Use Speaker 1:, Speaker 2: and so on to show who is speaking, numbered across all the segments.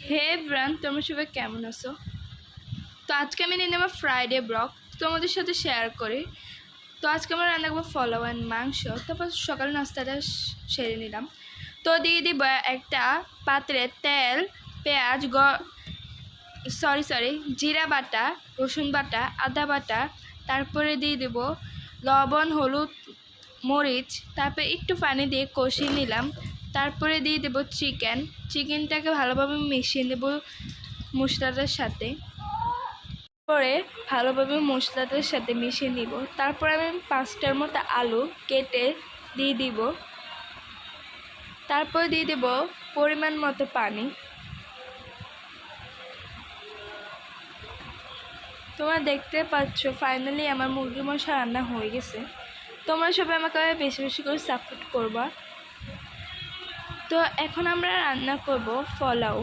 Speaker 1: হে everyone, তোমরা সবাই কেমন আছো? তো আজকে আমি নিয়ে নেব ফ্রাইডে ব্লগ তোমাদের সাথে শেয়ার করি। তো আজকে আমরা রান্না করবো পোলাও অ্যান্ড মাংস। তারপর সকাল নাস্তাটা সেরে নিলাম। তো দিয়ে দিব একটা পাত্রে তেল, পেঁয়াজ, জিরা বাটা, রসুন বাটা, আদা বাটা, তারপরে দিয়ে দেব লবণ, হলুদ, মরিচ, তারপরে একটু পানি দিয়ে কষিয়ে নিলাম। তারপরে দিয়ে দেব চিকেনটাকে ভালোভাবে মিশিয়ে নেব মশলাটার সাথে। পরে ভালোভাবে মশলাটার সাথে মিশিয়ে নিব। তারপর আমি 5টার মতো আলু কেটে দিয়ে দিব। তারপর দিয়ে দেব পরিমাণ মতো পানি। তোমরা দেখতে পাচ্ছ ফাইনালি আমার মুরগি মশলা রান্না হয়ে গেছে। তোমরা সবাই আমাকে বেশি বেশি করে সাপোর্ট করবা। তো এখন আমরা রান্না করব পোলাও।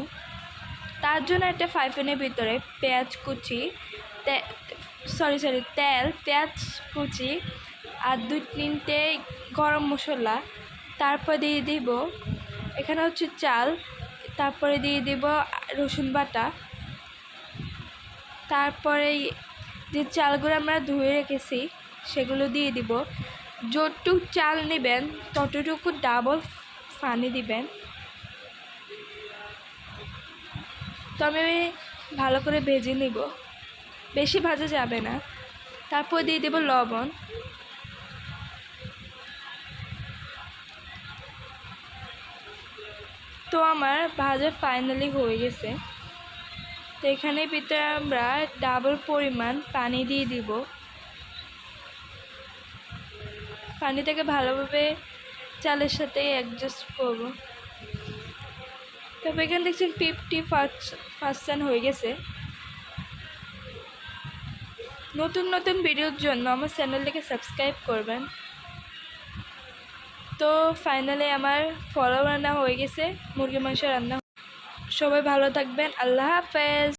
Speaker 1: তার জন্য একটা ফ্রাই প্যানের ভিতরে পেঁয়াজ কুচি, তেল, পেঁয়াজ কুচি আর 2-3টে গরম মশলা, তারপর দিয়ে দিব এখানে হচ্ছে চাল, তারপরে দিয়ে দিব রসুন বাটা, তারপরে যে চালগুলো আমরা ধুয়ে রেখেছি সেগুলো দিয়ে দিব। যতটুকু চাল নেবেন ততটুকু ডাবল পানি দিবেন। তো আমি ভালো করে ভেজে নিব, বেশি ভাজা যাবে না। তারপর দিয়ে দেব লবণ। তো আমার ভাজা ফাইনালি হয়ে গেছে। তো এখানে ভিতরে আমরা ডাবল পরিমাণ পানি দিয়ে দিব। পানিটাকে ভালোভাবে চালের সাথে অ্যাডজাস্ট করব। তবে এখানে দেখছেন 50% হয়ে গেছে। নতুন নতুন ভিডিওর জন্য আমার চ্যানেলটাকে সাবস্ক্রাইব করবেন। তো ফাইনালি আমার পোলাও রান্না হয়ে গেছে, মুরগি মাংস রান্না। সবাই ভালো থাকবেন। আল্লাহ হাফেজ।